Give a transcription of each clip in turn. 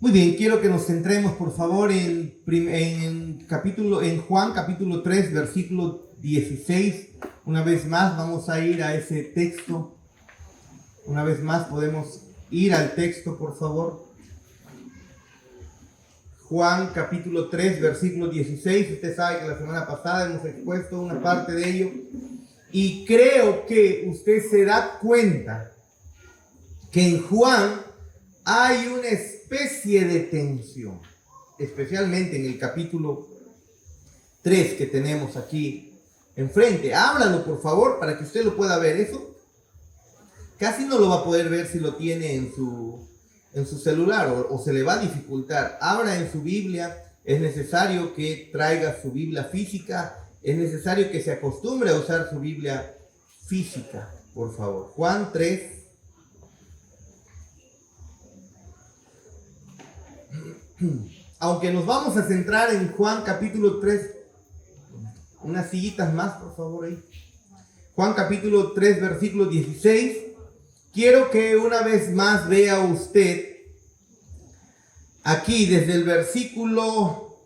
Muy bien, quiero que nos centremos por favor en Juan capítulo 3, versículo 16. Una vez más vamos a ir a ese texto. Una vez más podemos ir al texto, por favor. Juan capítulo 3, versículo 16. Usted sabe que la semana pasada hemos expuesto una parte de ello. Y creo que usted se da cuenta que en Juan hay una especie de tensión, especialmente en el capítulo 3 que tenemos aquí enfrente. Ábralo, por favor, para que usted lo pueda ver. Eso casi no lo va a poder ver si lo tiene en su celular o se le va a dificultar. Abra en su Biblia. Es necesario que traiga su Biblia física. Es necesario que se acostumbre a usar su Biblia física, por favor. Juan 3. Aunque nos vamos a centrar en Juan capítulo 3. Unas sillitas más, por favor, ahí. Juan capítulo 3, versículo 16. Quiero que una vez más vea usted aquí desde el versículo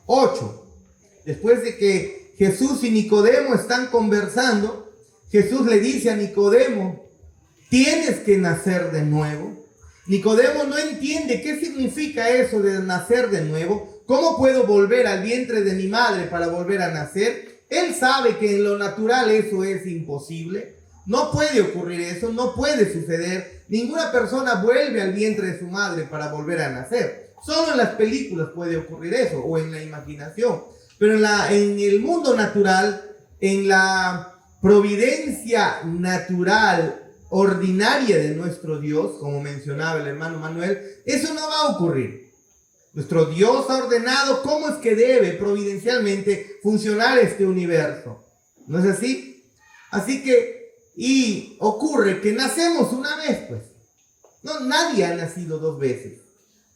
8. Después de que Jesús y Nicodemo están conversando, Jesús le dice a Nicodemo: tienes que nacer de nuevo. Nicodemo no entiende qué significa eso de nacer de nuevo. ¿Cómo puedo volver al vientre de mi madre para volver a nacer? Él sabe que en lo natural eso es imposible. No puede ocurrir eso, no puede suceder. Ninguna persona vuelve al vientre de su madre para volver a nacer. Solo en las películas puede ocurrir eso, o en la imaginación. Pero en el mundo natural, en la providencia natural ordinaria de nuestro Dios, como mencionaba el hermano Manuel, eso no va a ocurrir. Nuestro Dios ha ordenado cómo es que debe providencialmente funcionar este universo. ¿No es así? Así que, y ocurre que nacemos una vez, pues. No, nadie ha nacido dos veces.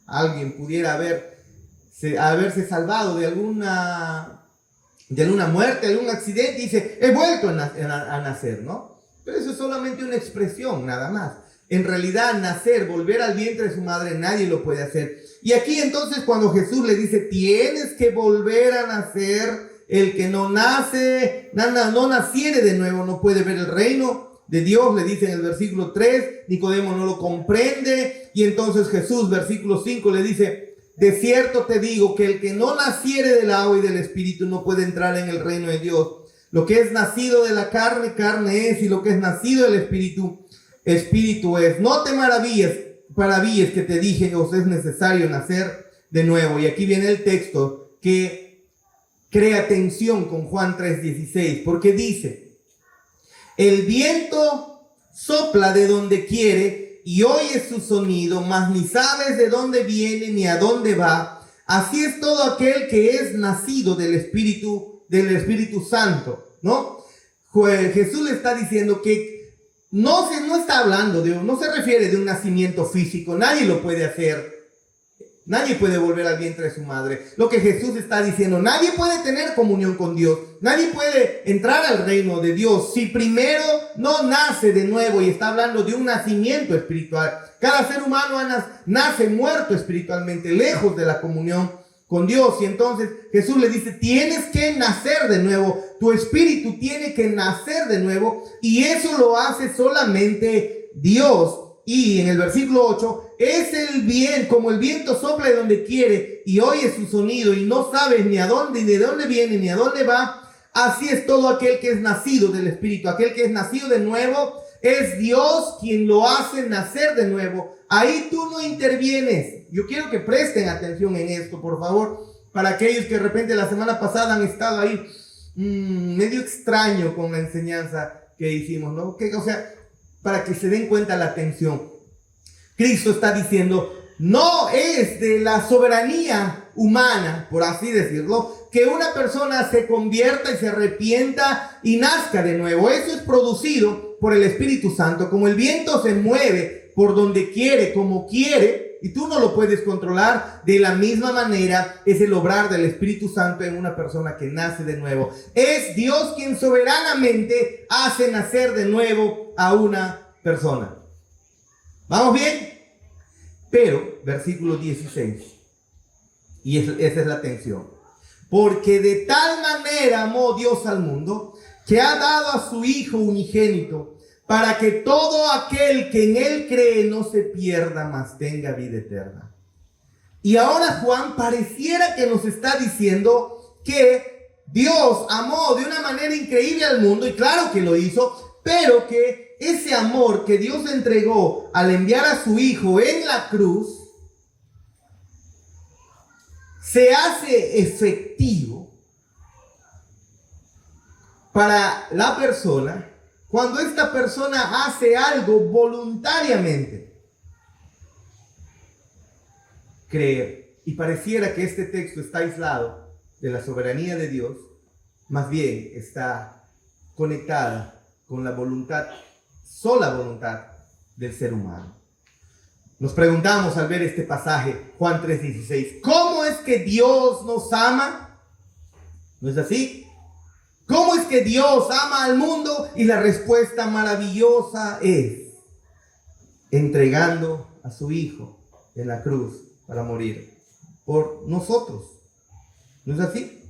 Alguien pudiera haberse salvado de alguna muerte, algún accidente, y dice: he vuelto a nacer, ¿no? Pero eso es solamente una expresión, nada más. En realidad, nacer, volver al vientre de su madre, nadie lo puede hacer. Y aquí entonces, cuando Jesús le dice: tienes que volver a nacer, el que no naciere de nuevo no puede ver el reino de Dios, le dice en el versículo 3. Nicodemo no lo comprende, y entonces Jesús, versículo 5, le dice: de cierto te digo que el que no naciere del agua y del espíritu no puede entrar en el reino de Dios. Lo que es nacido de la carne, carne es, y lo que es nacido del espíritu, espíritu es. No te maravilles que te dije: os es necesario nacer de nuevo. Y aquí viene el texto que crea tensión con Juan 3:16, porque dice: el viento sopla de donde quiere y oyes su sonido, mas ni sabes de dónde viene ni a dónde va. Así es todo aquel que es nacido del Espíritu Santo, ¿no? Jesús le está diciendo que no está hablando no se refiere de un nacimiento físico. Nadie lo puede hacer. Nadie puede volver al vientre de su madre. Lo que Jesús está diciendo: nadie puede tener comunión con Dios. Nadie puede entrar al reino de Dios si primero no nace de nuevo. Y está hablando de un nacimiento espiritual. Cada ser humano nace muerto espiritualmente, lejos de la comunión con Dios. Y entonces Jesús le dice: tienes que nacer de nuevo. Tu espíritu tiene que nacer de nuevo. Y eso lo hace solamente Dios. Y en el versículo 8, es el bien, como el viento sopla de donde quiere y oye su sonido y no sabes ni a dónde, ni de dónde viene, ni a dónde va. Así es todo aquel que es nacido del Espíritu. Aquel que es nacido de nuevo, es Dios quien lo hace nacer de nuevo. Ahí tú no intervienes. Yo quiero que presten atención en esto, por favor, para aquellos que de repente la semana pasada han estado ahí medio extraño con la enseñanza que hicimos, ¿no? O sea, para que se den cuenta la atención. Cristo está diciendo: no es de la soberanía humana, por así decirlo, que una persona se convierta y se arrepienta y nazca de nuevo. Eso es producido por el Espíritu Santo. Como el viento se mueve por donde quiere, como quiere, y tú no lo puedes controlar, de la misma manera es el obrar del Espíritu Santo en una persona que nace de nuevo. Es Dios quien soberanamente hace nacer de nuevo a una persona. ¿Vamos bien? Pero, versículo 16, y esa es la atención. Porque de tal manera amó Dios al mundo, que ha dado a su Hijo unigénito, para que todo aquel que en Él cree no se pierda, mas tenga vida eterna. Y ahora Juan pareciera que nos está diciendo que Dios amó de una manera increíble al mundo, y claro que lo hizo, pero que ese amor que Dios entregó al enviar a su Hijo en la cruz se hace efectivo para la persona cuando esta persona hace algo voluntariamente. Creer. Y pareciera que este texto está aislado de la soberanía de Dios, más bien está conectada con la voluntad, sola voluntad del ser humano. Nos preguntamos al ver este pasaje, Juan 3:16, ¿cómo es que Dios nos ama? ¿No es así? ¿Cómo es que Dios ama al mundo? Y la respuesta maravillosa es entregando a su Hijo en la cruz para morir por nosotros. ¿No es así?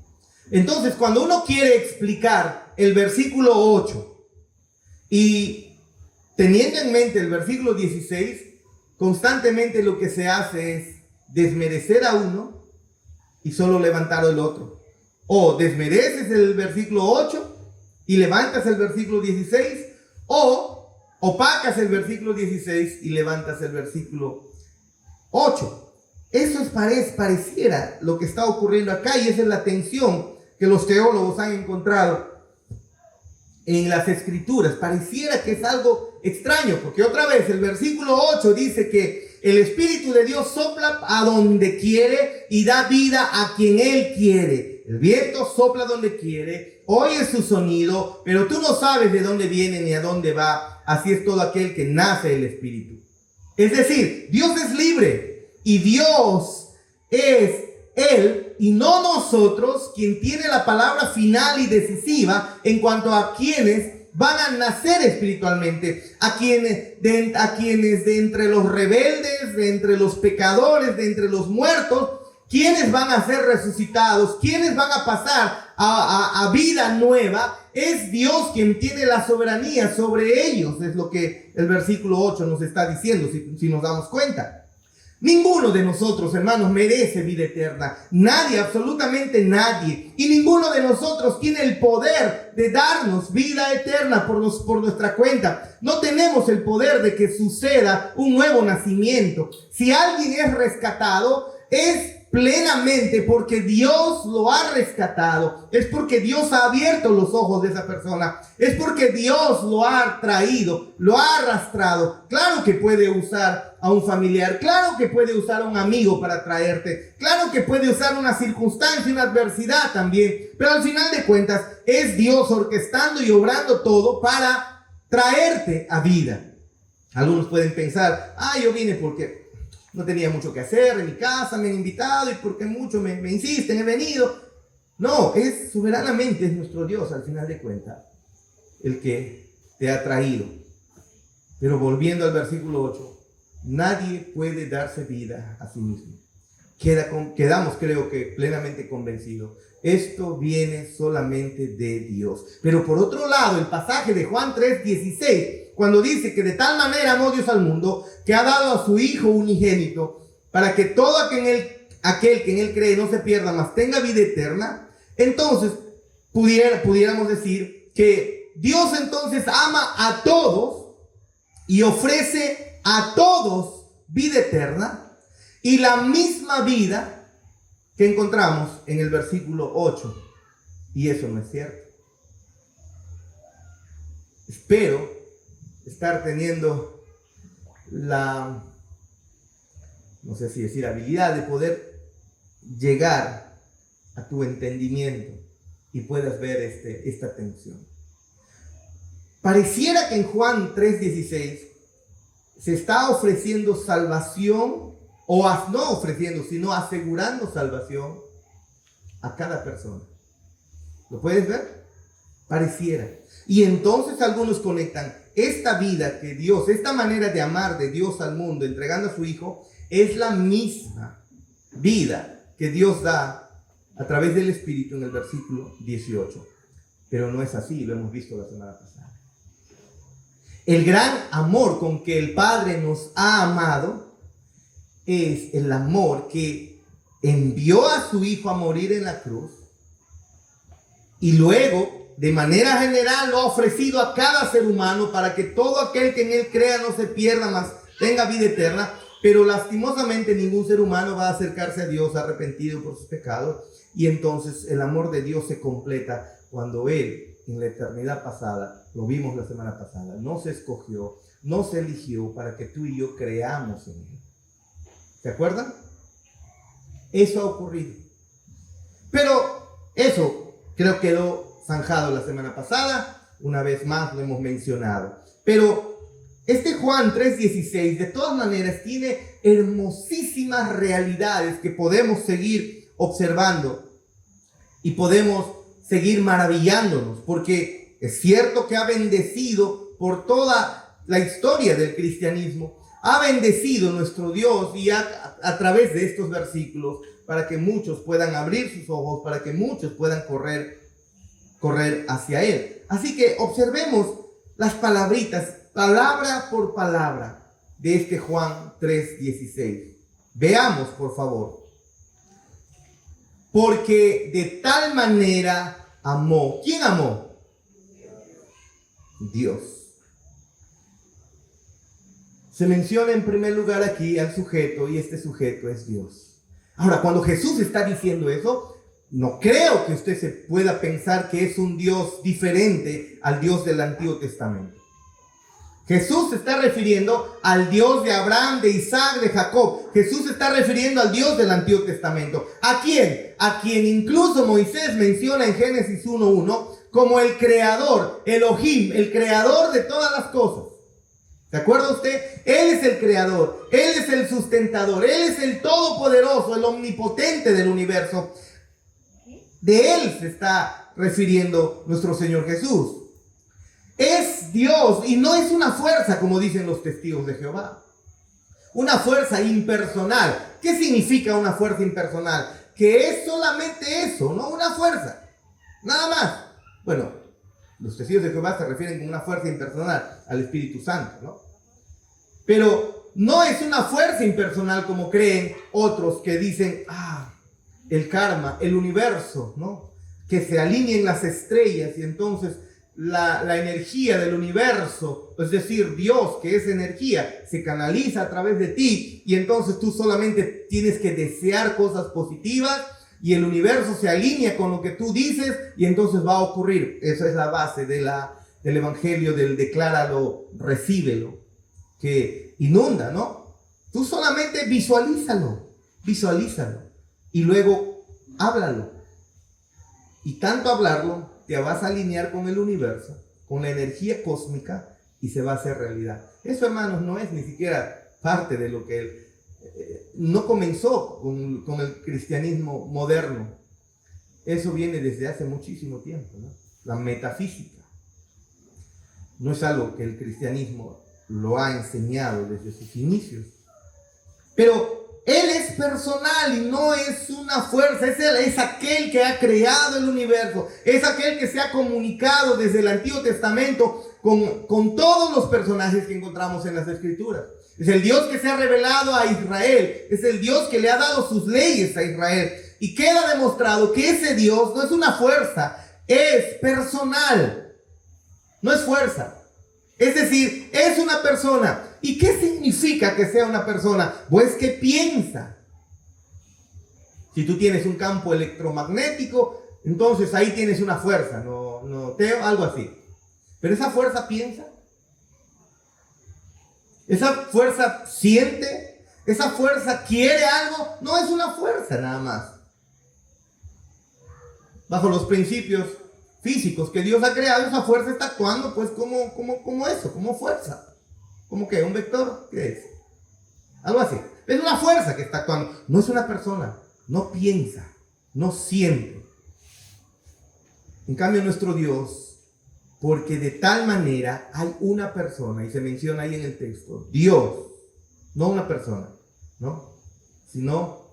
Entonces, cuando uno quiere explicar el versículo 8 y teniendo en mente el versículo 16, constantemente lo que se hace es desmerecer a uno y solo levantar el otro. O desmereces el versículo 8 y levantas el versículo 16, o opacas el versículo 16 y levantas el versículo 8. Eso pareciera lo que está ocurriendo acá, y esa es la tensión que los teólogos han encontrado en las escrituras. Pareciera que es algo extraño, porque otra vez el versículo 8 dice que el Espíritu de Dios sopla a donde quiere y da vida a quien Él quiere. El viento sopla donde quiere, oyes su sonido, pero tú no sabes de dónde viene ni a dónde va. Así es todo aquel que nace del Espíritu. Es decir, Dios es libre y Dios es Él y no nosotros quien tiene la palabra final y decisiva en cuanto a quienes van a nacer espiritualmente, a quienes de entre los rebeldes, de entre los pecadores, de entre los muertos, quienes van a ser resucitados, quienes van a pasar a vida nueva. Es Dios quien tiene la soberanía sobre ellos, es lo que el versículo 8 nos está diciendo, si nos damos cuenta. Ninguno de nosotros, hermanos, merece vida eterna. Nadie, absolutamente nadie. Y ninguno de nosotros tiene el poder de darnos vida eterna por nuestra cuenta. No tenemos el poder de que suceda un nuevo nacimiento. Si alguien es rescatado, es plenamente porque Dios lo ha rescatado. Es porque Dios ha abierto los ojos de esa persona. Es porque Dios lo ha traído, lo ha arrastrado. Claro que puede usar a un familiar, claro que puede usar a un amigo para traerte, claro que puede usar una circunstancia, una adversidad también, pero al final de cuentas es Dios orquestando y obrando todo para traerte a vida. Algunos pueden pensar, yo vine porque no tenía mucho que hacer en mi casa, me han invitado y porque mucho me insisten, he venido. No, es soberanamente, es nuestro Dios al final de cuentas el que te ha traído. Pero volviendo al versículo 8, nadie puede darse vida a sí mismo. Quedamos, creo que, plenamente convencidos. Esto viene solamente de Dios. Pero por otro lado, el pasaje de Juan 3:16, cuando dice que de tal manera amó Dios al mundo, que ha dado a su Hijo unigénito, para que todo aquel que en Él cree no se pierda, mas tenga vida eterna. Entonces, pudiéramos decir que Dios entonces ama a todos y ofrece a todos vida eterna, y la misma vida que encontramos en el versículo 8. Y eso no es cierto. Espero estar teniendo la, no sé si decir, habilidad de poder llegar a tu entendimiento y puedas ver esta tensión. Pareciera que en Juan 3:16 se está ofreciendo salvación, o no ofreciendo, sino asegurando salvación a cada persona. ¿Lo puedes ver? Pareciera. Y entonces algunos conectan esta vida que Dios, esta manera de amar de Dios al mundo, entregando a su Hijo, Es la misma vida que Dios da a través del Espíritu en el versículo 18. Pero no es así, lo hemos visto la semana pasada. El gran amor con que el Padre nos ha amado es el amor que envió a su Hijo a morir en la cruz y luego, de manera general, lo ha ofrecido a cada ser humano para que todo aquel que en él crea no se pierda, mas tenga vida eterna. Pero lastimosamente ningún ser humano va a acercarse a Dios arrepentido por sus pecados. Y entonces el amor de Dios se completa cuando Él, en la eternidad pasada, lo vimos la semana pasada, no se escogió, no se eligió para que tú y yo creamos en Él. ¿Se acuerdan? Eso ha ocurrido. Pero eso creo que quedó zanjado la semana pasada. Una vez más lo hemos mencionado. Pero este Juan 3:16 de todas maneras tiene hermosísimas realidades que podemos seguir observando y podemos seguir maravillándonos, porque es cierto que ha bendecido por toda la historia del cristianismo, ha bendecido nuestro Dios y a través de estos versículos para que muchos puedan abrir sus ojos, para que muchos puedan correr hacia Él. Así que observemos las palabritas, palabra por palabra, de este Juan 3:16. Veamos, por favor. Porque de tal manera amó. ¿Quién amó? Dios. Se menciona en primer lugar aquí al sujeto, y este sujeto es Dios. Ahora, cuando Jesús está diciendo eso, no creo que usted se pueda pensar que es un Dios diferente al Dios del Antiguo Testamento. Jesús se está refiriendo al Dios de Abraham, de Isaac, de Jacob. Jesús se está refiriendo al Dios del Antiguo Testamento. ¿A quién? A quien incluso Moisés menciona en Génesis 1:1 como el creador, Elohim, el creador de todas las cosas. ¿Se acuerda usted? Él es el creador, Él es el sustentador, Él es el todopoderoso, el omnipotente del universo. De Él se está refiriendo nuestro Señor Jesús. Es Dios y no es una fuerza, como dicen los testigos de Jehová. Una fuerza impersonal. ¿Qué significa una fuerza impersonal? Que es solamente eso, no una fuerza. Nada más. Bueno, los testigos de Jehová se refieren con una fuerza impersonal al Espíritu Santo, ¿no? Pero no es una fuerza impersonal como creen otros que dicen, el karma, el universo, ¿no? Que se alineen las estrellas y entonces la energía del universo, es decir, Dios, que es energía, se canaliza a través de ti y entonces tú solamente tienes que desear cosas positivas y el universo se alinea con lo que tú dices y entonces va a ocurrir. Esa es la base del evangelio del decláralo, recíbelo, que inunda, ¿no? Tú solamente visualízalo y luego háblalo. Y tanto hablarlo, te vas a alinear con el universo, con la energía cósmica y se va a hacer realidad. Eso, hermanos, no es ni siquiera parte de lo que no comenzó con el cristianismo moderno. Eso viene desde hace muchísimo tiempo, ¿no? La metafísica no es algo que el cristianismo lo ha enseñado desde sus inicios. Pero Él es personal y no es una fuerza. Es aquel que ha creado el universo. Es aquel que se ha comunicado desde el Antiguo Testamento con todos los personajes que encontramos en las Escrituras. Es el Dios que se ha revelado a Israel. Es el Dios que le ha dado sus leyes a Israel. Y queda demostrado que ese Dios no es una fuerza, es personal. No es fuerza. Es decir, es una persona. ¿Y qué significa que sea una persona? Pues que piensa. Si tú tienes un campo electromagnético, entonces ahí tienes una fuerza, algo así. Pero esa fuerza piensa. Esa fuerza siente. Esa fuerza quiere algo. No es una fuerza nada más. Bajo los principios físicos que Dios ha creado, esa fuerza está actuando pues como eso, como fuerza. ¿Cómo qué? ¿Un vector? ¿Qué es? Algo así. Es una fuerza que está actuando. No es una persona. No piensa. No siente. En cambio, nuestro Dios, porque de tal manera hay una persona, y se menciona ahí en el texto, Dios, no una persona. ¿no? Sino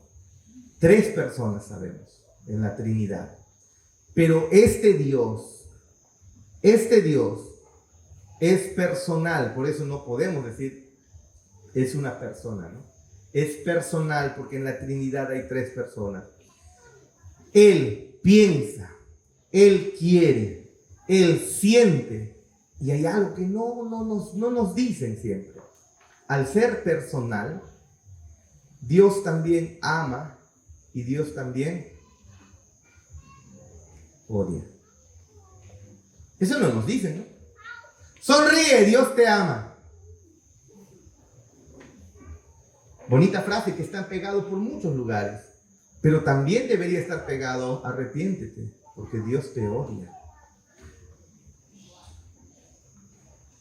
3 personas sabemos en la Trinidad. Pero este Dios es personal, por eso no podemos decir es una persona, ¿no? Es personal porque en la Trinidad hay 3 personas. Él piensa, Él quiere, Él siente, y hay algo que no nos dicen siempre. Al ser personal, Dios también ama y Dios también odia. Eso no nos dicen, ¿no? Sonríe, Dios te ama. Bonita frase que está pegado por muchos lugares, pero también debería estar pegado, arrepiéntete, porque Dios te odia.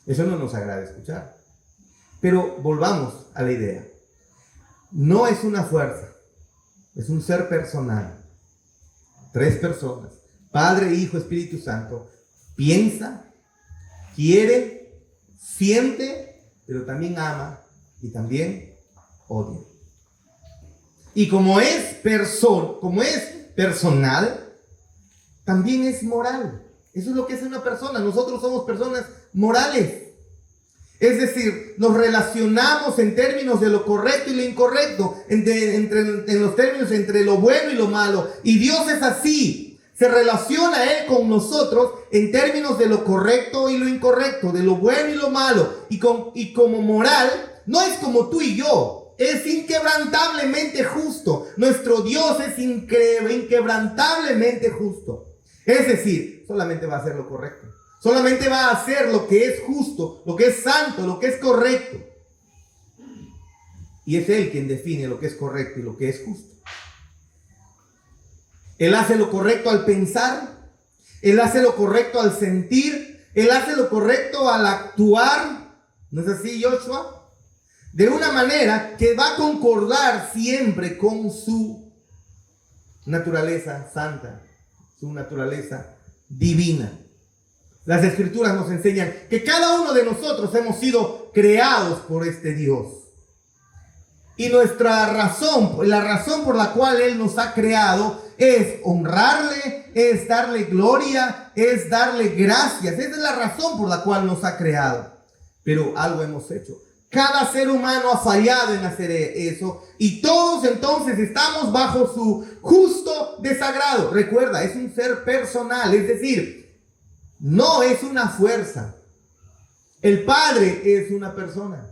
Eso no nos agrada escuchar. Pero volvamos a la idea. No es una fuerza, es un ser personal. 3 personas, Padre, Hijo, Espíritu Santo. Piensa, quiere, siente, pero también ama y también odia. Y como es personal, también es moral. Eso es lo que es una persona. Nosotros somos personas morales. Es decir, nos relacionamos en términos de lo correcto y lo incorrecto, en los términos entre lo bueno y lo malo. Y Dios es así. Se relaciona Él con nosotros en términos de lo correcto y lo incorrecto, de lo bueno y lo malo. Y como moral, no es como tú y yo. Es inquebrantablemente justo. Nuestro Dios es inquebrantablemente justo. Es decir, solamente va a hacer lo correcto. Solamente va a hacer lo que es justo, lo que es santo, lo que es correcto. Y es Él quien define lo que es correcto y lo que es justo. Él hace lo correcto al pensar. Él hace lo correcto al sentir. Él hace lo correcto al actuar. ¿No es así, Joshua? De una manera que va a concordar siempre con su naturaleza santa, su naturaleza divina. Las Escrituras nos enseñan que cada uno de nosotros hemos sido creados por este Dios. Y nuestra razón, la razón por la cual Él nos ha creado es honrarle, es darle gloria, es darle gracias. Esa es la razón por la cual nos ha creado. Pero algo hemos hecho. Cada ser humano ha fallado en hacer eso y todos entonces estamos bajo su justo desagrado. Recuerda, es un ser personal, es decir, no es una fuerza. El Padre es una persona.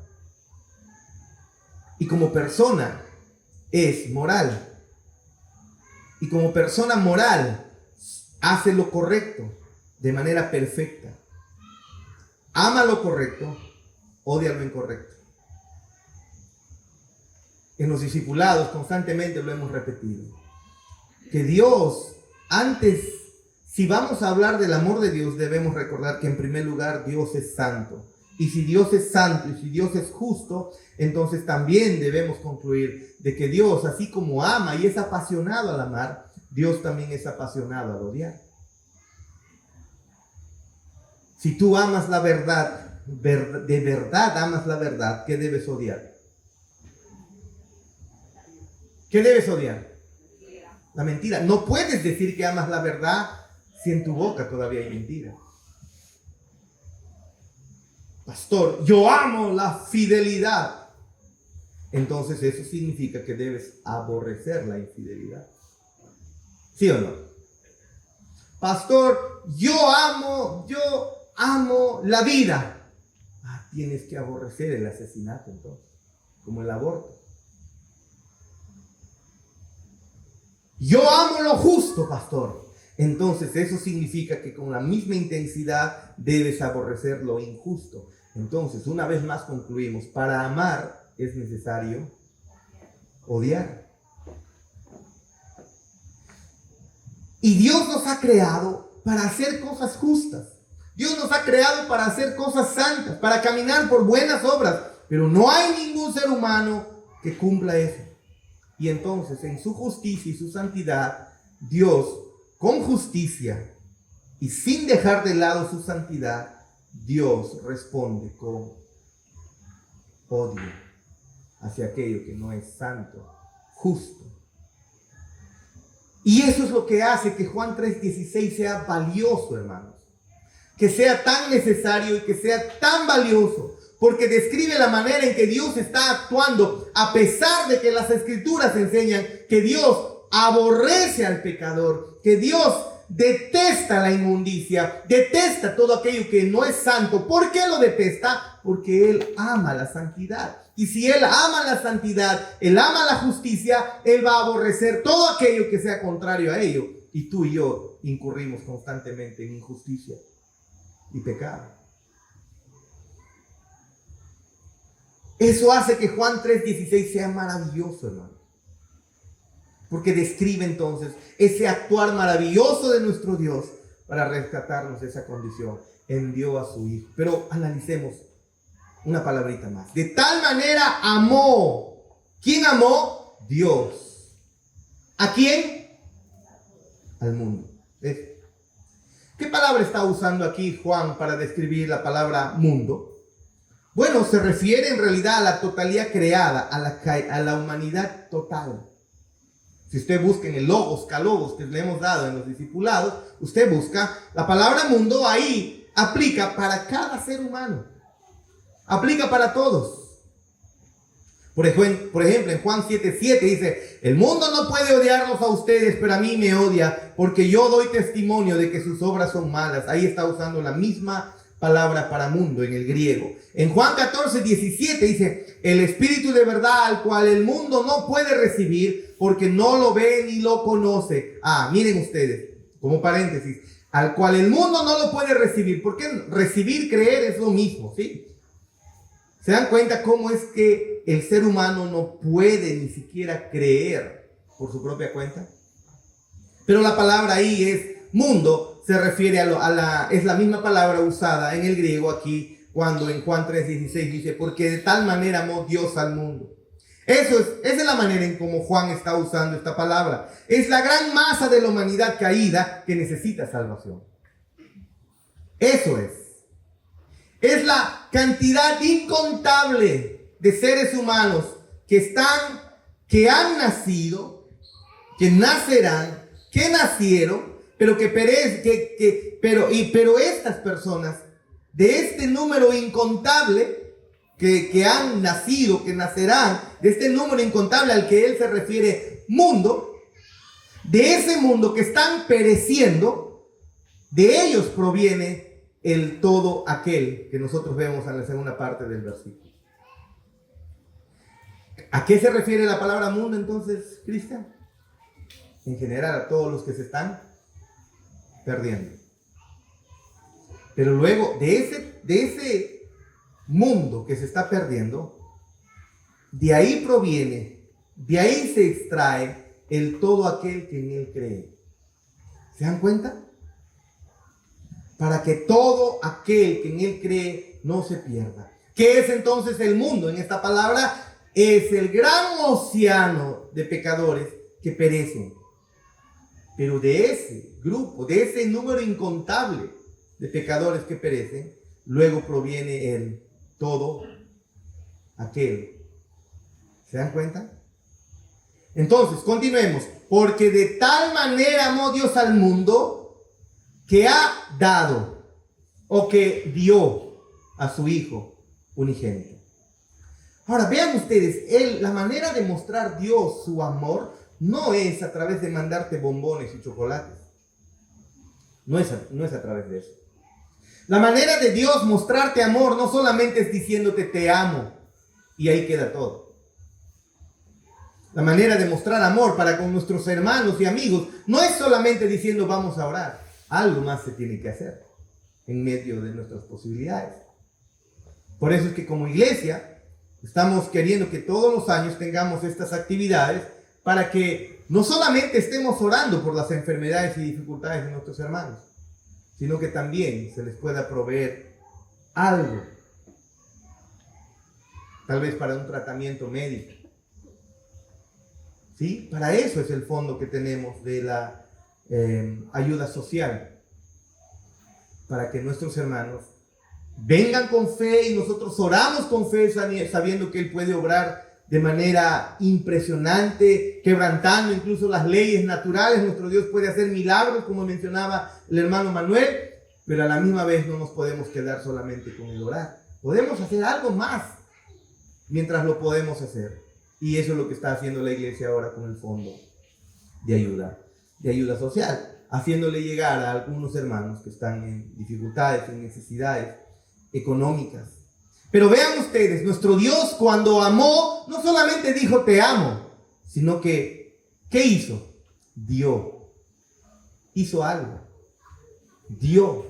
Y como persona es moral. Y como persona moral hace lo correcto de manera perfecta. Ama lo correcto, odia lo incorrecto. En los discipulados constantemente lo hemos repetido. Que Dios, si vamos a hablar del amor de Dios, debemos recordar que en primer lugar Dios es santo. Y si Dios es santo y si Dios es justo, entonces también debemos concluir de que Dios, así como ama y es apasionado al amar, Dios también es apasionado al odiar. Si tú amas la verdad, de verdad amas la verdad, ¿qué debes odiar? ¿Qué debes odiar? La mentira. No puedes decir que amas la verdad si en tu boca todavía hay mentira. Pastor, yo amo la fidelidad. Entonces eso significa que debes aborrecer la infidelidad. ¿Sí o no? Pastor, yo amo la vida. Tienes que aborrecer el asesinato entonces, como el aborto. Yo amo lo justo, pastor. Entonces eso significa que con la misma intensidad debes aborrecer lo injusto. Entonces, una vez más concluimos, para amar es necesario odiar. Y Dios nos ha creado para hacer cosas justas. Dios nos ha creado para hacer cosas santas, para caminar por buenas obras. Pero no hay ningún ser humano que cumpla eso. Y entonces, en su justicia y su santidad, Dios, con justicia y sin dejar de lado su santidad, Dios responde con odio hacia aquello que no es santo, justo. Y eso es lo que hace que Juan 3:16 sea valioso, hermanos. Que sea tan necesario y que sea tan valioso. Porque describe la manera en que Dios está actuando, a pesar de que las Escrituras enseñan que Dios aborrece al pecador, que Dios detesta la inmundicia, detesta todo aquello que no es santo. ¿Por qué lo detesta? Porque Él ama la santidad. Y si Él ama la santidad, Él ama la justicia, Él va a aborrecer todo aquello que sea contrario a ello. Y tú y yo incurrimos constantemente en injusticia y pecado. Eso hace que Juan 3:16 sea maravilloso, hermano. Porque describe entonces ese actuar maravilloso de nuestro Dios para rescatarnos de esa condición. Envió a su Hijo. Pero analicemos una palabrita más. De tal manera amó. ¿Quién amó? Dios. ¿A quién? Al mundo. ¿Ves? ¿Qué palabra está usando aquí Juan para describir la palabra mundo? Bueno, se refiere en realidad a la totalidad creada, a la humanidad total. Si usted busca en el logos, calogos que le hemos dado en los discipulados, usted busca la palabra mundo, ahí aplica para cada ser humano. Aplica para todos. Por ejemplo, en Juan 7:7 dice: el mundo no puede odiarlos a ustedes, pero a mí me odia, porque yo doy testimonio de que sus obras son malas. Ahí está usando la misma palabra para mundo en el griego. En Juan 14:17 dice: el Espíritu de verdad, al cual el mundo no puede recibir, porque no lo ve ni lo conoce. Miren ustedes, como paréntesis, al cual el mundo no lo puede recibir. Porque recibir, creer es lo mismo, ¿sí? ¿Se dan cuenta cómo es que el ser humano no puede ni siquiera creer por su propia cuenta? Pero la palabra ahí es mundo, se refiere es la misma palabra usada en el griego aquí, cuando en Juan 3:16 dice: porque de tal manera amó Dios al mundo. Esa es la manera en cómo Juan está usando esta palabra. Es la gran masa de la humanidad caída que necesita salvación. Eso es. Es la cantidad incontable de seres humanos que han nacido, que nacerán, que nacieron, pero que pero estas personas, de este número incontable que han nacido, que nacerán, de este número incontable al que él se refiere mundo, de ese mundo que están pereciendo, de ellos proviene el todo aquel que nosotros vemos en la segunda parte del versículo. ¿A qué se refiere la palabra mundo entonces, Cristian? En general a todos los que se están perdiendo. Pero luego de ese mundo que se está perdiendo, de ahí se extrae el todo aquel que en él cree. ¿Se dan cuenta? Para que todo aquel que en él cree no se pierda. ¿Qué es entonces el mundo? En esta palabra es el gran océano de pecadores que perecen. Pero de ese grupo, de ese número incontable de pecadores que perecen, luego proviene el todo aquel. ¿Se dan cuenta? Entonces, continuemos. Porque de tal manera amó Dios al mundo que ha dado o que dio a su Hijo unigénito. Ahora vean ustedes, la manera de mostrar Dios su amor no es a través de mandarte bombones y chocolates. No es a través de eso. La manera de Dios mostrarte amor no solamente es diciéndote te amo y ahí queda todo. La manera de mostrar amor para con nuestros hermanos y amigos no es solamente diciendo vamos a orar. Algo más se tiene que hacer en medio de nuestras posibilidades. Por eso es que como iglesia estamos queriendo que todos los años tengamos estas actividades para que no solamente estemos orando por las enfermedades y dificultades de nuestros hermanos, sino que también se les pueda proveer algo, tal vez para un tratamiento médico. ¿Sí? Para eso es el fondo que tenemos de la ayuda social, para que nuestros hermanos vengan con fe y nosotros oramos con fe sabiendo que Él puede obrar de manera impresionante, quebrantando incluso las leyes naturales. Nuestro Dios puede hacer milagros, como mencionaba el hermano Manuel, pero a la misma vez no nos podemos quedar solamente con el orar. Podemos hacer algo más mientras lo podemos hacer. Y eso es lo que está haciendo la iglesia ahora con el fondo de ayuda social, haciéndole llegar a algunos hermanos que están en dificultades, en necesidades económicas. Pero vean ustedes, nuestro Dios cuando amó, no solamente dijo te amo, sino que, ¿qué hizo? Dio. Hizo algo. Dio.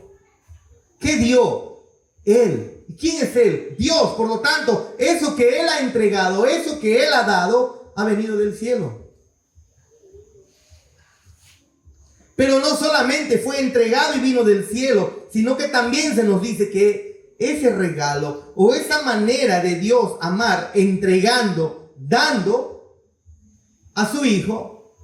¿Qué dio? Él. ¿Y quién es Él? Dios. Por lo tanto, eso que Él ha entregado, eso que Él ha dado, ha venido del cielo. Pero no solamente fue entregado y vino del cielo, sino que también se nos dice que ese regalo o esa manera de Dios amar, entregando, dando a su Hijo,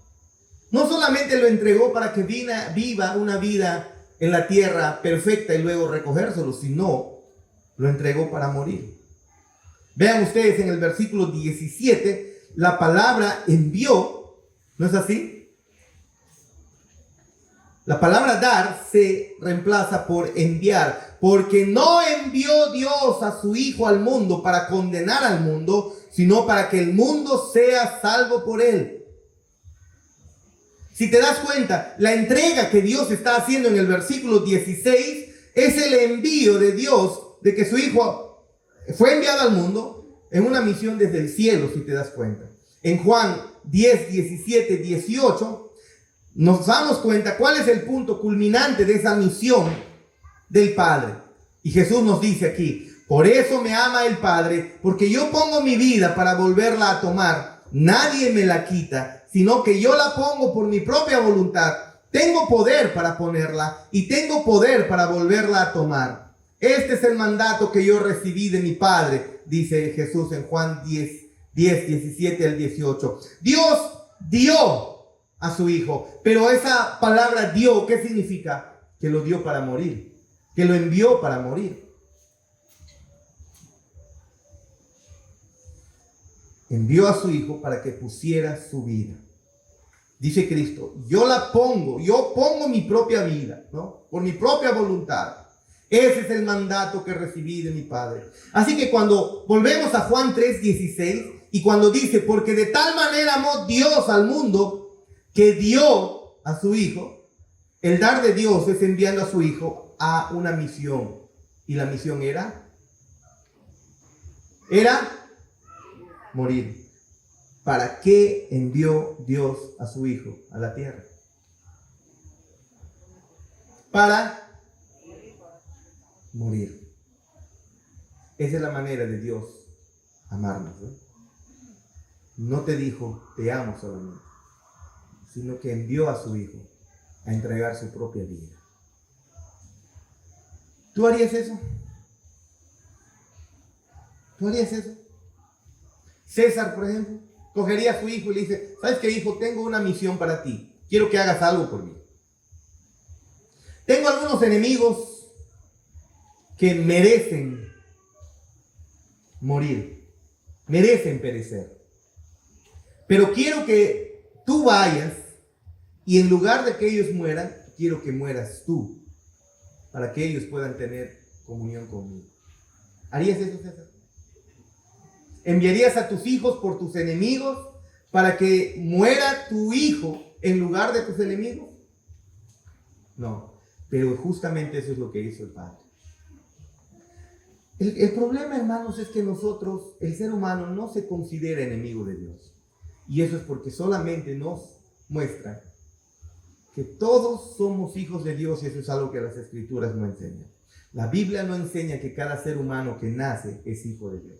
no solamente lo entregó para que viva una vida en la tierra perfecta y luego recogérselo, sino lo entregó para morir. Vean ustedes en el versículo 17, la palabra envió, ¿no es así? La palabra dar se reemplaza por enviar, porque no envió Dios a su Hijo al mundo para condenar al mundo, sino para que el mundo sea salvo por él. Si te das cuenta, la entrega que Dios está haciendo en el versículo 16 es el envío de Dios, de que su Hijo fue enviado al mundo en una misión desde el cielo, si te das cuenta. En Juan 10, 17, 18, nos damos cuenta cuál es el punto culminante de esa misión del Padre. Y Jesús nos dice aquí, por eso me ama el Padre, porque yo pongo mi vida para volverla a tomar. Nadie me la quita, sino que yo la pongo por mi propia voluntad. Tengo poder para ponerla y tengo poder para volverla a tomar. Este es el mandato que yo recibí de mi Padre, dice Jesús en Juan 10, 17 al 18. Dios dio a su Hijo, pero esa palabra dio, ¿qué significa? Que lo dio para morir, que lo envió para morir. Envió a su Hijo para que pusiera su vida. Dice Cristo, yo pongo mi propia vida, ¿no? Por mi propia voluntad. Ese es el mandato que recibí de mi Padre. Así que cuando volvemos a Juan 3:16 y cuando dice, porque de tal manera amó Dios al mundo que dio a su Hijo, el dar de Dios es enviando a su Hijo a una misión. Y la misión era morir. ¿Para qué envió Dios a su Hijo a la tierra? Para morir. Esa es la manera de Dios amarnos, ¿no? No te dijo, te amo solamente, sino que envió a su Hijo a entregar su propia vida. ¿Tú harías eso? ¿Tú harías eso? César, por ejemplo, cogería a su hijo y le dice, ¿sabes qué, hijo? Tengo una misión para ti. Quiero que hagas algo por mí. Tengo algunos enemigos que merecen morir, merecen perecer. Pero quiero que tú vayas y en lugar de que ellos mueran, quiero que mueras tú para que ellos puedan tener comunión conmigo. ¿Harías eso, César? ¿Enviarías a tus hijos por tus enemigos para que muera tu hijo en lugar de tus enemigos? No, pero justamente eso es lo que hizo el Padre. El problema, hermanos, es que nosotros, el ser humano, no se considera enemigo de Dios. Y eso es porque solamente nos muestra que todos somos hijos de Dios, y eso es algo que las Escrituras no enseñan. La Biblia no enseña que cada ser humano que nace es hijo de Dios.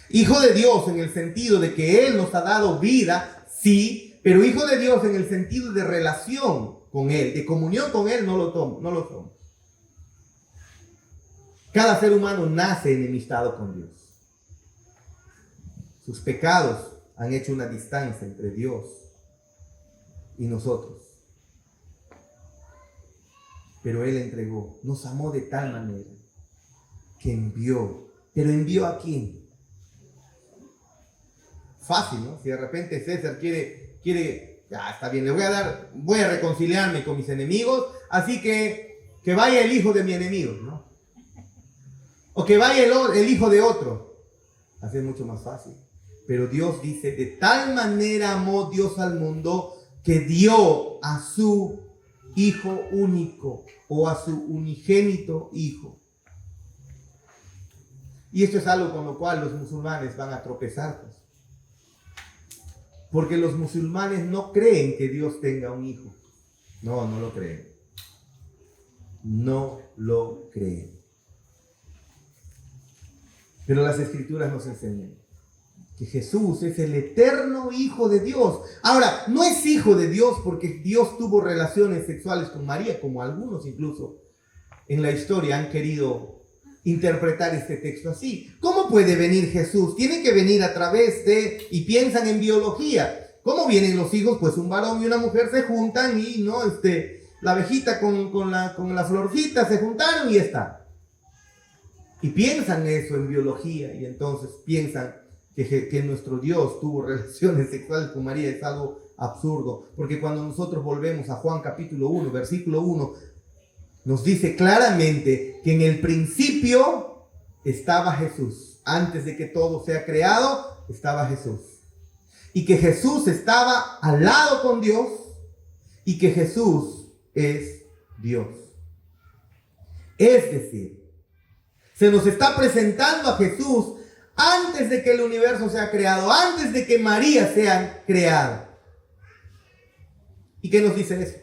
Hijo de Dios en el sentido de que Él nos ha dado vida, sí, pero hijo de Dios en el sentido de relación con Él, de comunión con Él, no lo somos. Cada ser humano nace enemistado con Dios. Sus pecados han hecho una distancia entre Dios y nosotros. Pero Él entregó, nos amó de tal manera que envió. ¿Pero envió a quién? Fácil, ¿no? Si de repente César quiere, ya está bien, voy a reconciliarme con mis enemigos, así que vaya el hijo de mi enemigo, ¿no? O que vaya el hijo de otro. Así es mucho más fácil. Pero Dios dice, de tal manera amó Dios al mundo que dio a su hijo único o a su unigénito hijo. Y esto es algo con lo cual los musulmanes van a tropezar, pues. Porque los musulmanes no creen que Dios tenga un hijo. No lo creen. No lo creen. Pero las escrituras nos enseñan que Jesús es el eterno Hijo de Dios. Ahora, no es hijo de Dios porque Dios tuvo relaciones sexuales con María, como algunos incluso en la historia han querido interpretar este texto así. ¿Cómo puede venir Jesús? Tiene que venir a través de, y piensan en biología. ¿Cómo vienen los hijos? Pues un varón y una mujer se juntan y no, la abejita con la florcita se juntaron y está. Y piensan eso en biología y entonces piensan que nuestro Dios tuvo relaciones sexuales con María. Es algo absurdo, porque cuando nosotros volvemos a Juan capítulo 1, versículo 1, nos dice claramente que en el principio estaba Jesús. Antes de que todo sea creado, estaba Jesús. Y que Jesús estaba al lado con Dios y que Jesús es Dios. Es decir, se nos está presentando a Jesús antes de que el universo sea creado, antes de que María sea creada. ¿Y qué nos dice eso?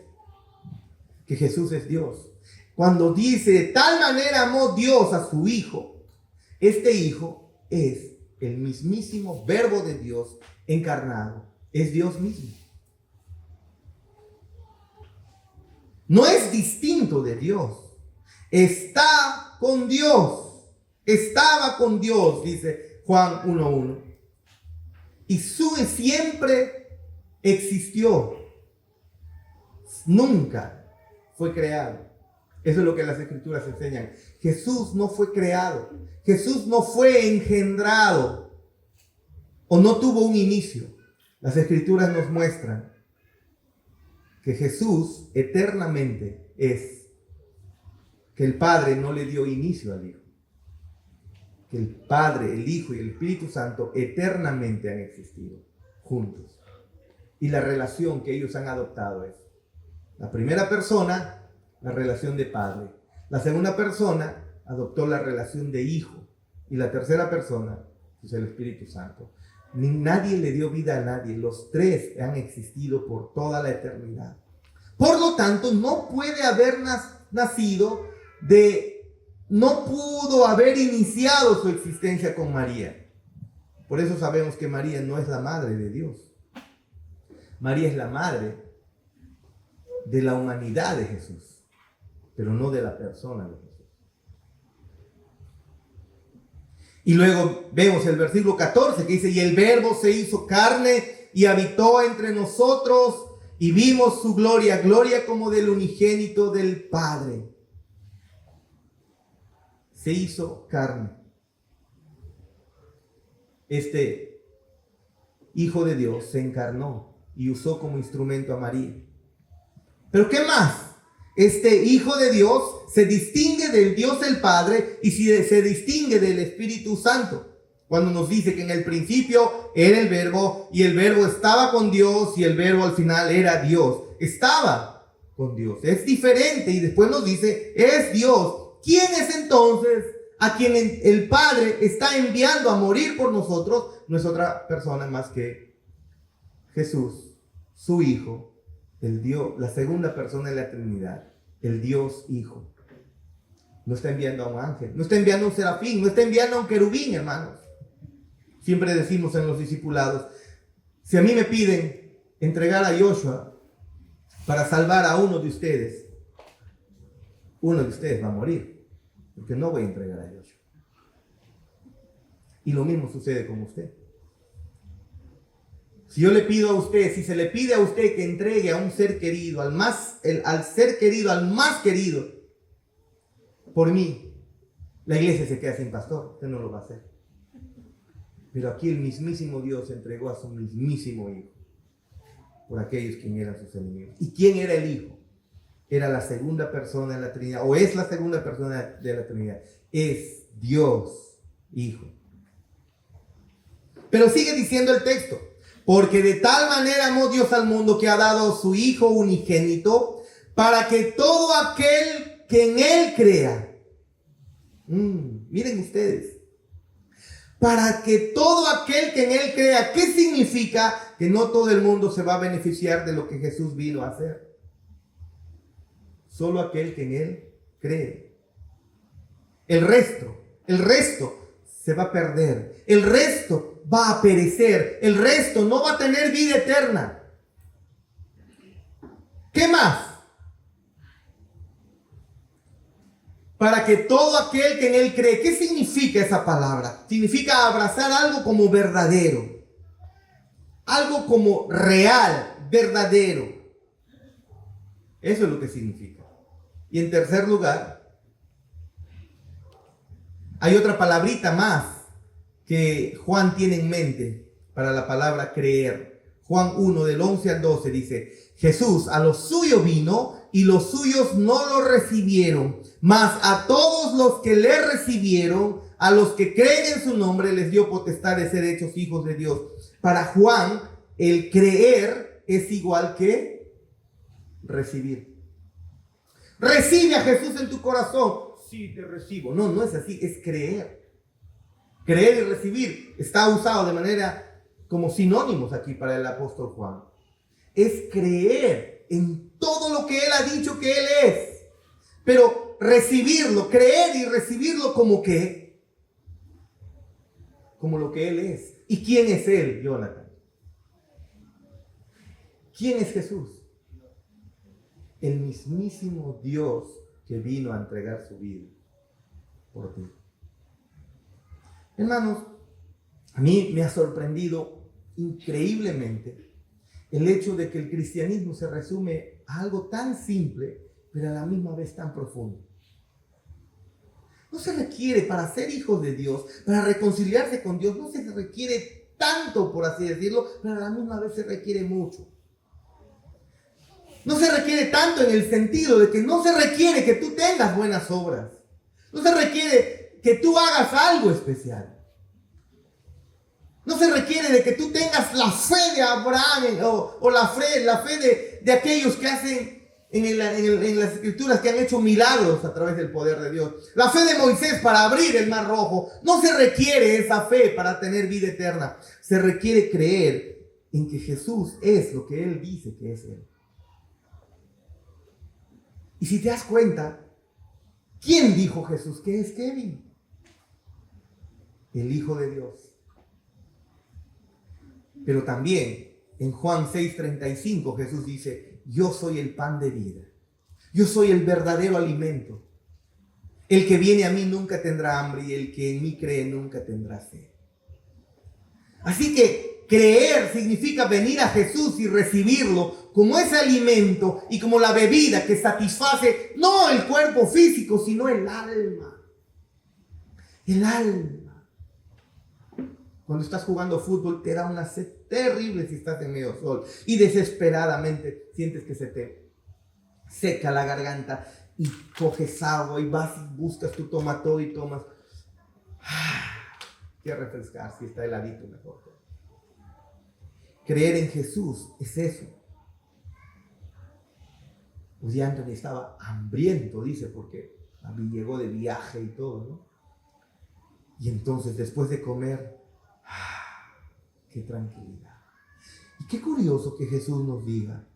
Que Jesús es Dios. Cuando dice, de tal manera amó Dios a su Hijo, este Hijo es el mismísimo Verbo de Dios encarnado. Es Dios mismo. No es distinto de Dios. Está con Dios. Estaba con Dios, dice Juan 1:1. Y siempre existió. Nunca fue creado. Eso es lo que las escrituras enseñan. Jesús no fue creado. Jesús no fue engendrado. O no tuvo un inicio. Las escrituras nos muestran que Jesús eternamente es. Que el Padre no le dio inicio al Hijo. Que el Padre, el Hijo y el Espíritu Santo eternamente han existido juntos. Y la relación que ellos han adoptado es la primera persona, la relación de Padre. La segunda persona adoptó la relación de Hijo. Y la tercera persona es el Espíritu Santo. Nadie le dio vida a nadie. Los tres han existido por toda la eternidad. Por lo tanto, no puede haber nacido no pudo haber iniciado su existencia con María. Por eso sabemos que María no es la madre de Dios. María es la madre de la humanidad de Jesús, pero no de la persona de Jesús. Y luego vemos el versículo 14 que dice, y el Verbo se hizo carne y habitó entre nosotros y vimos su gloria, gloria como del unigénito del Padre. Se hizo carne. Este Hijo de Dios se encarnó y usó como instrumento a María. ¿Pero qué más? Este Hijo de Dios se distingue del Dios el Padre y se distingue del Espíritu Santo. Cuando nos dice que en el principio era el Verbo y el Verbo estaba con Dios y el Verbo al final era Dios. Estaba con Dios. Es diferente y después nos dice, es Dios. ¿Quién es entonces a quien el Padre está enviando a morir por nosotros? No es otra persona más que Jesús, su Hijo, el Dios, la segunda persona de la Trinidad, el Dios Hijo. No está enviando a un ángel, no está enviando a un serafín, no está enviando a un querubín, hermanos. Siempre decimos en los discipulados, si a mí me piden entregar a Joshua para salvar a uno de ustedes va a morir, porque no voy a entregar a Joshua. Y lo mismo sucede con usted. Si yo le pido a usted, si se le pide a usted que entregue a un ser querido, al ser querido, al más querido, por mí, la iglesia se queda sin pastor. Usted no lo va a hacer. Pero aquí el mismísimo Dios entregó a su mismísimo Hijo por aquellos quienes eran sus enemigos. ¿Y quién era el Hijo? Era la segunda persona de la Trinidad, o es la segunda persona de la Trinidad. Es Dios Hijo. Pero sigue diciendo el texto: porque de tal manera amó Dios al mundo que ha dado a su Hijo unigénito, para que todo aquel que en Él crea, miren ustedes, para que todo aquel que en Él crea. ¿Qué significa? Que no todo el mundo se va a beneficiar de lo que Jesús vino a hacer. Solo aquel que en Él cree. El resto se va a perder. El resto va a perecer. El resto no va a tener vida eterna. ¿Qué más? Para que todo aquel que en Él cree. ¿Qué significa esa palabra? Significa abrazar algo como verdadero. Algo como real, verdadero. Eso es lo que significa. Y en tercer lugar, hay otra palabrita más que Juan tiene en mente para la palabra creer. Juan 1, del 11 al 12 dice: Jesús a los suyos vino y los suyos no lo recibieron, mas a todos los que le recibieron, a los que creen en su nombre, les dio potestad de ser hechos hijos de Dios. Para Juan, el creer es igual que recibir. Recibe a Jesús en tu corazón. Sí, te recibo. No, no es así, es creer. Creer y recibir está usado de manera como sinónimos aquí para el apóstol Juan. Es creer en todo lo que Él ha dicho que Él es. Pero recibirlo, creer y recibirlo como que, como lo que Él es. ¿Y quién es Él, Jonathan? ¿Quién es Jesús? El mismísimo Dios que vino a entregar su vida por ti. Hermanos, a mí me ha sorprendido increíblemente el hecho de que el cristianismo se resume a algo tan simple, pero a la misma vez tan profundo. No se requiere, para ser hijos de Dios, para reconciliarse con Dios, no se requiere tanto, por así decirlo, pero a la misma vez se requiere mucho. No se requiere tanto en el sentido de que no se requiere que tú tengas buenas obras. No se requiere que tú hagas algo especial. No se requiere de que tú tengas la fe de Abraham o la fe de aquellos que hacen en las escrituras, que han hecho milagros a través del poder de Dios. La fe de Moisés para abrir el mar rojo. No se requiere esa fe para tener vida eterna. Se requiere creer en que Jesús es lo que Él dice que es Él. Y si te das cuenta, ¿quién dijo Jesús que es Kevin? El Hijo de Dios. Pero también en Juan 6:35 Jesús dice: yo soy el pan de vida. Yo soy el verdadero alimento. El que viene a mí nunca tendrá hambre y el que en mí cree nunca tendrá sed. Así que creer significa venir a Jesús y recibirlo como ese alimento y como la bebida que satisface no el cuerpo físico, sino el alma. El alma. Cuando estás jugando fútbol te da una sed terrible si estás en medio sol y desesperadamente sientes que se te seca la garganta y coges agua y vas y buscas tu tomató y tomas. Quieres refrescar, si está heladito mejor. Creer en Jesús es eso. Pues ya Anthony estaba hambriento, dice, porque llegó de viaje y todo, ¿no? Y entonces después de comer, qué tranquilidad. Y qué curioso que Jesús nos diga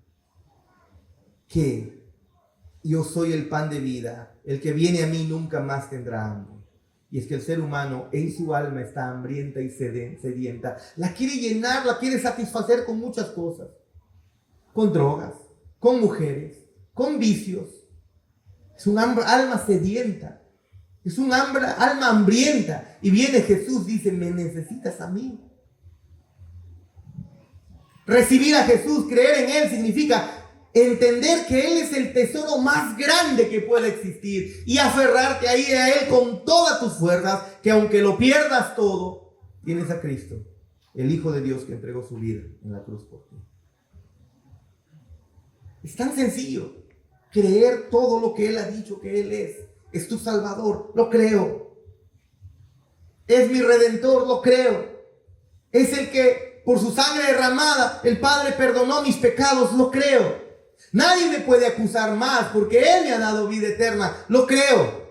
que yo soy el pan de vida, el que viene a mí nunca más tendrá hambre. Y es que el ser humano en su alma está hambrienta y sedienta. La quiere llenar, la quiere satisfacer con muchas cosas. Con drogas, con mujeres, con vicios. Es un alma sedienta. Es un alma hambrienta. Y viene Jesús, dice: me necesitas a mí. Recibir a Jesús, creer en Él, significa entender que Él es el tesoro más grande que puede existir y aferrarte ahí a Él con todas tus fuerzas, que aunque lo pierdas todo, tienes a Cristo, el Hijo de Dios que entregó su vida en la cruz por ti. Es tan sencillo creer todo lo que Él ha dicho que Él es tu Salvador, lo creo. Es mi Redentor, lo creo. Es el que por su sangre derramada el Padre perdonó mis pecados, lo creo. Nadie me puede acusar más porque Él me ha dado vida eterna, lo creo.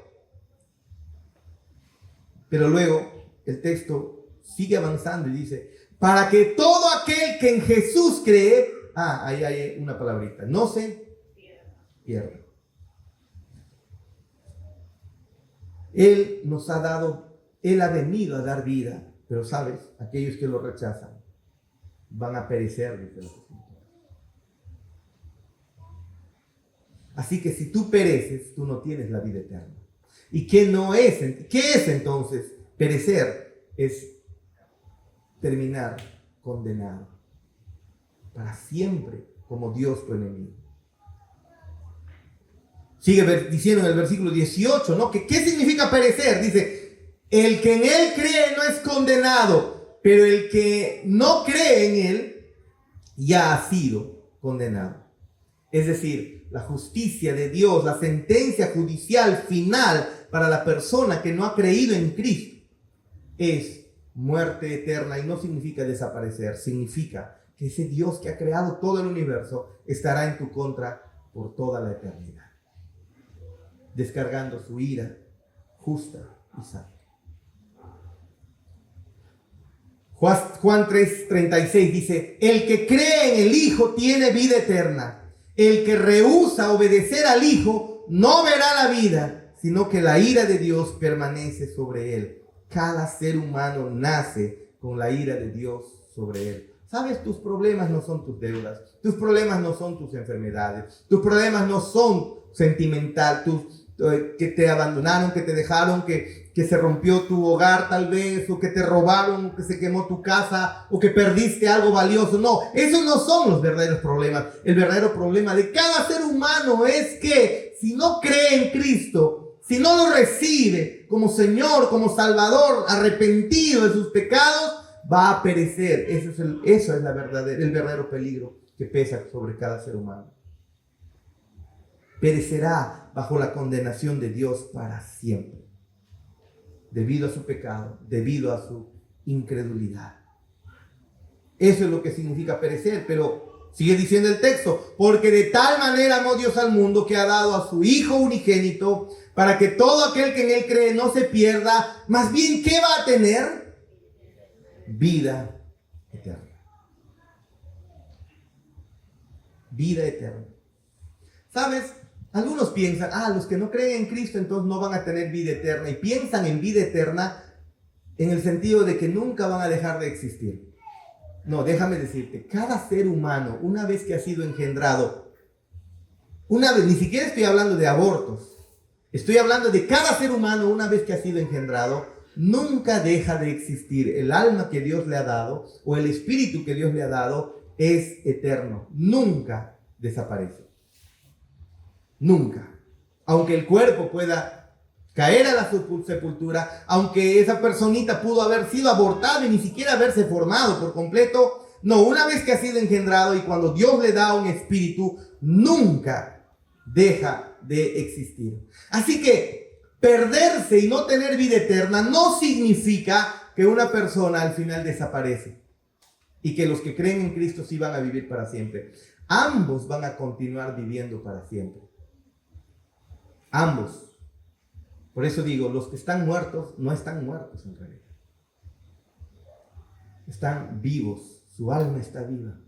Pero luego el texto sigue avanzando y dice, para que todo aquel que en Jesús cree, ahí hay una palabrita, no se pierda. Él nos ha dado, Él ha venido a dar vida, pero sabes, aquellos que lo rechazan van a perecer, dice la Escritura. Así que si tú pereces, tú no tienes la vida eterna. ¿Y qué es entonces perecer? Es terminar condenado para siempre como Dios tu enemigo. Sigue diciendo en el versículo 18, ¿no? ¿Qué significa perecer? Dice, el que en Él cree no es condenado, pero el que no cree en Él ya ha sido condenado. Es decir, la justicia de Dios, la sentencia judicial final para la persona que no ha creído en Cristo es muerte eterna, y no significa desaparecer, significa que ese Dios que ha creado todo el universo estará en tu contra por toda la eternidad, descargando su ira justa y santa. Juan 3:36 dice, el que cree en el Hijo tiene vida eterna. El que rehúsa obedecer al Hijo no verá la vida, sino que la ira de Dios permanece sobre él. Cada ser humano nace con la ira de Dios sobre él. ¿Sabes? Tus problemas no son tus deudas. Tus problemas no son tus enfermedades. Tus problemas no son sentimental, que te abandonaron, que te dejaron, que se rompió tu hogar tal vez, o que te robaron, o que se quemó tu casa, o que perdiste algo valioso. No, esos no son los verdaderos problemas. El verdadero problema de cada ser humano es que si no cree en Cristo, si no lo recibe como Señor, como Salvador, arrepentido de sus pecados, va a perecer. Eso es el verdadero peligro que pesa sobre cada ser humano. Perecerá bajo la condenación de Dios para siempre, debido a su pecado, debido a su incredulidad. Eso es lo que significa perecer, pero sigue diciendo el texto, porque de tal manera amó Dios al mundo que ha dado a su Hijo unigénito, para que todo aquel que en Él cree no se pierda, más bien, ¿qué va a tener? Vida eterna. Vida eterna. ¿Sabes? Algunos piensan, los que no creen en Cristo entonces no van a tener vida eterna, y piensan en vida eterna en el sentido de que nunca van a dejar de existir. No, déjame decirte, cada ser humano, una vez que ha sido engendrado, ni siquiera estoy hablando de abortos, estoy hablando de cada ser humano una vez que ha sido engendrado, nunca deja de existir. El alma que Dios le ha dado, o el espíritu que Dios le ha dado, es eterno, nunca desaparece. Nunca. Aunque el cuerpo pueda caer a la sepultura, aunque esa personita pudo haber sido abortada y ni siquiera haberse formado por completo, no, una vez que ha sido engendrado y cuando Dios le da un espíritu, nunca deja de existir. Así que perderse y no tener vida eterna no significa que una persona al final desaparece y que los que creen en Cristo sí van a vivir para siempre. Ambos van a continuar viviendo para siempre. Ambos. Por eso digo, los que están muertos no están muertos en realidad. Están vivos. Su alma está viva.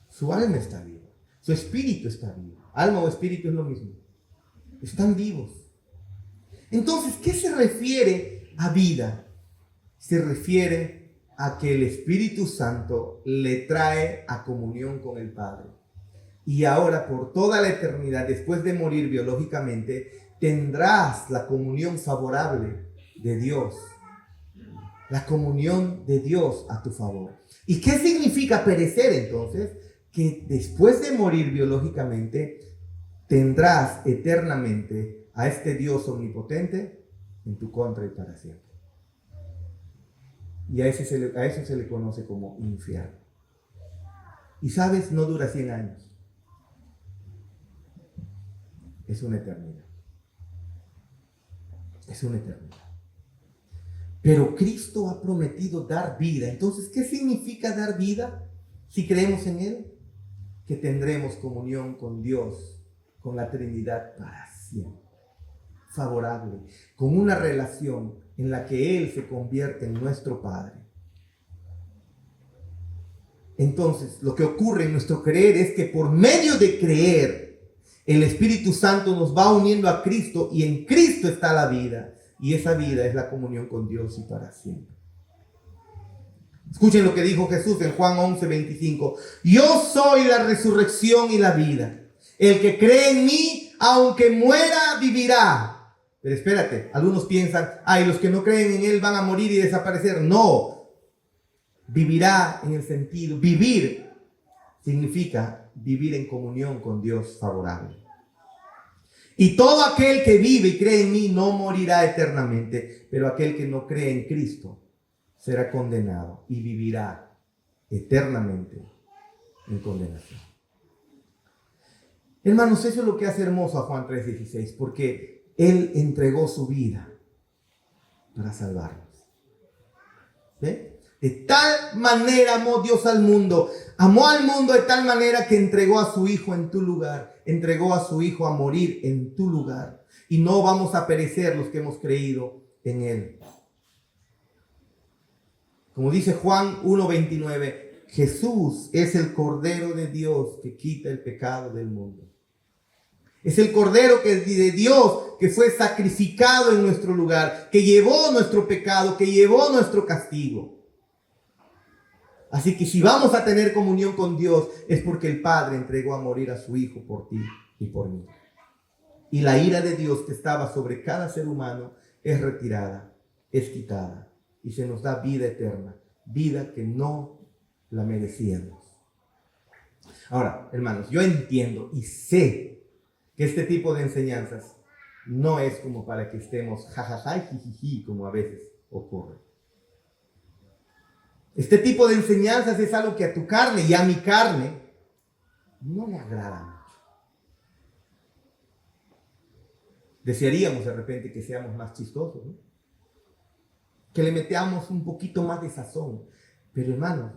Su alma está viva. Su espíritu está vivo. Alma o espíritu es lo mismo. Están vivos. Entonces, ¿qué se refiere a vida? Se refiere a que el Espíritu Santo le trae a comunión con el Padre. Y ahora por toda la eternidad, después de morir biológicamente, tendrás la comunión favorable de Dios. La comunión de Dios a tu favor. ¿Y qué significa perecer entonces? Que después de morir biológicamente, tendrás eternamente a este Dios omnipotente en tu contra y para siempre. Y a eso se le conoce como infierno. Y sabes, no dura 100 años. Es una eternidad. Es una eternidad. Pero Cristo ha prometido dar vida. Entonces, ¿qué significa dar vida? Si creemos en Él, que tendremos comunión con Dios, con la Trinidad para siempre. Favorable, con una relación en la que Él se convierte en nuestro Padre. Entonces, lo que ocurre en nuestro creer es que por medio de creer, el Espíritu Santo nos va uniendo a Cristo y en Cristo está la vida. Y esa vida es la comunión con Dios y para siempre. Escuchen lo que dijo Jesús en Juan 11:25. Yo soy la resurrección y la vida. El que cree en mí, aunque muera, vivirá. Pero espérate, algunos piensan, los que no creen en Él van a morir y desaparecer. No, vivirá en el sentido, vivir significa vivir en comunión con Dios favorable. Y todo aquel que vive y cree en mí no morirá eternamente, pero aquel que no cree en Cristo será condenado y vivirá eternamente en condenación. Hermanos, eso es lo que hace hermoso a Juan 3:16, porque Él entregó su vida para salvarnos. ¿Ve? De tal manera amó Dios al mundo. Amó al mundo de tal manera que entregó a su Hijo en tu lugar. Entregó a su Hijo a morir en tu lugar. Y no vamos a perecer los que hemos creído en Él. Como dice Juan 1:29, Jesús es el Cordero de Dios que quita el pecado del mundo. Es el Cordero de Dios que fue sacrificado en nuestro lugar, que llevó nuestro pecado, que llevó nuestro castigo. Así que si vamos a tener comunión con Dios es porque el Padre entregó a morir a su Hijo por ti y por mí. Y la ira de Dios que estaba sobre cada ser humano es retirada, es quitada y se nos da vida eterna, vida que no la merecíamos. Ahora, hermanos, yo entiendo y sé que este tipo de enseñanzas no es como para que estemos jajaja y jijiji como a veces ocurre. Este tipo de enseñanzas es algo que a tu carne y a mi carne no le agrada mucho. Desearíamos de repente que seamos más chistosos, ¿no? Que le metamos un poquito más de sazón. Pero hermanos,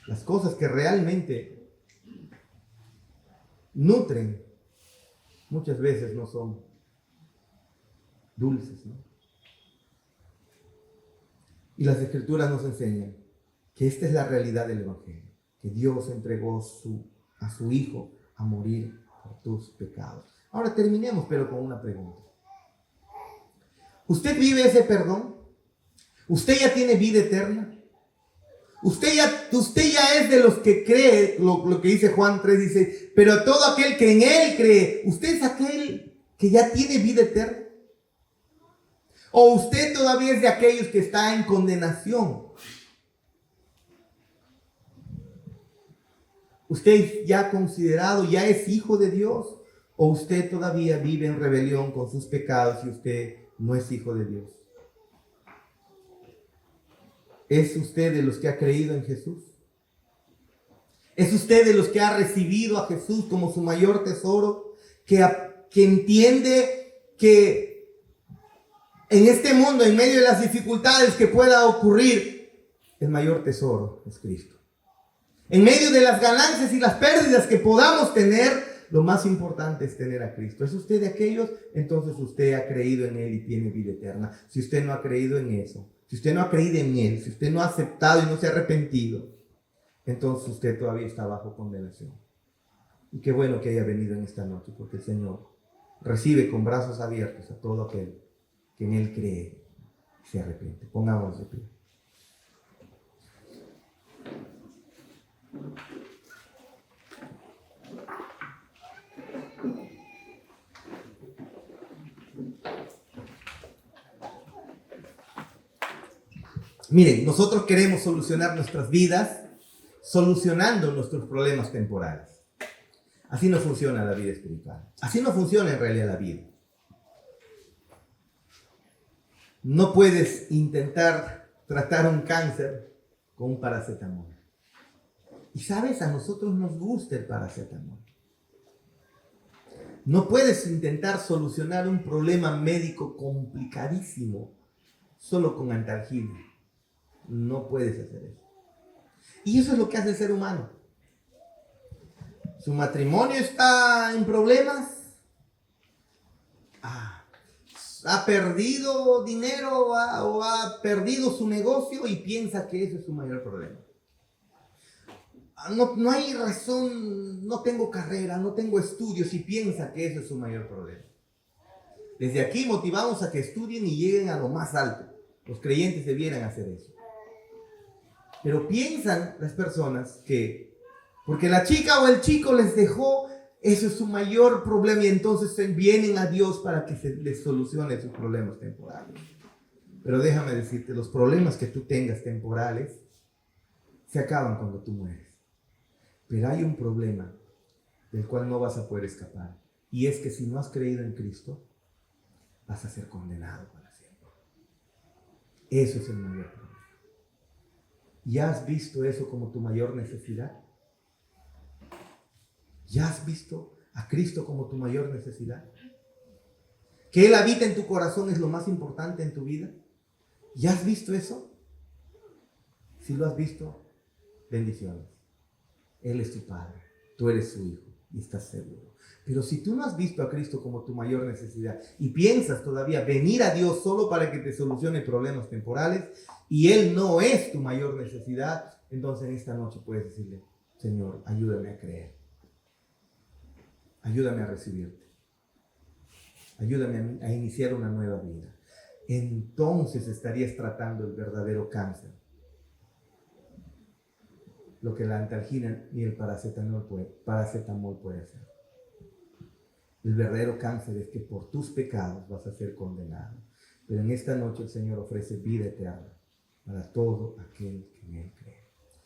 las cosas que realmente nutren muchas veces no son dulces, ¿no? Y las Escrituras nos enseñan que esta es la realidad del Evangelio, que Dios entregó a su Hijo a morir por tus pecados. Ahora terminemos, pero con una pregunta. ¿Usted vive ese perdón? ¿Usted ya tiene vida eterna? Usted ya es de los que cree, lo que dice Juan 3, dice, pero todo aquel que en Él cree, ¿usted es aquel que ya tiene vida eterna? ¿O usted todavía es de aquellos que está en condenación? ¿Usted ya considerado, ya es hijo de Dios? ¿O usted todavía vive en rebelión con sus pecados y usted no es hijo de Dios? ¿Es usted de los que ha creído en Jesús? ¿Es usted de los que ha recibido a Jesús como su mayor tesoro? Que entiende que en este mundo, en medio de las dificultades que pueda ocurrir, el mayor tesoro es Cristo. En medio de las ganancias y las pérdidas que podamos tener, lo más importante es tener a Cristo. ¿Es usted de aquellos? Entonces usted ha creído en Él y tiene vida eterna. Si usted no ha creído en eso, si usted no ha creído en Él, si usted no ha aceptado y no se ha arrepentido, entonces usted todavía está bajo condenación. Y qué bueno que haya venido en esta noche, porque el Señor recibe con brazos abiertos a todo aquel que en Él cree y se arrepiente. Pongámonos de pie. Miren, nosotros queremos solucionar nuestras vidas solucionando nuestros problemas temporales. Así no funciona la vida espiritual. Así no funciona en realidad la vida. No puedes intentar tratar un cáncer con un paracetamol. Y sabes, a nosotros nos gusta el paracetamol. No puedes intentar solucionar un problema médico complicadísimo solo con antalgina. No puedes hacer eso. Y eso es lo que hace el ser humano. Su matrimonio está en problemas. Ha perdido dinero o ha perdido su negocio y piensa que ese es su mayor problema. No hay razón, no tengo carrera, no tengo estudios y piensa que ese es su mayor problema. Desde aquí motivamos a que estudien y lleguen a lo más alto. Los creyentes debieran hacer eso. Pero piensan las personas que porque la chica o el chico les dejó, eso es su mayor problema y entonces vienen a Dios para que se les solucione sus problemas temporales. Pero déjame decirte, los problemas que tú tengas temporales se acaban cuando tú mueres. Pero hay un problema del cual no vas a poder escapar. Y es que si no has creído en Cristo, vas a ser condenado para siempre. Eso es el mayor problema. ¿Ya has visto eso como tu mayor necesidad? ¿Ya has visto a Cristo como tu mayor necesidad? Que Él habita en tu corazón es lo más importante en tu vida. ¿Ya has visto eso? Si lo has visto, bendiciones. Él es tu Padre, tú eres su Hijo y estás seguro. Pero si tú no has visto a Cristo como tu mayor necesidad y piensas todavía venir a Dios solo para que te solucione problemas temporales y Él no es tu mayor necesidad, entonces en esta noche puedes decirle, Señor, ayúdame a creer. Ayúdame a recibirte. Ayúdame a iniciar una nueva vida. Entonces estarías tratando el verdadero cáncer. Lo que la antalgina ni el paracetamol puede hacer. El verdadero cáncer es que por tus pecados vas a ser condenado. Pero en esta noche el Señor ofrece vida eterna para todo aquel que en Él cree.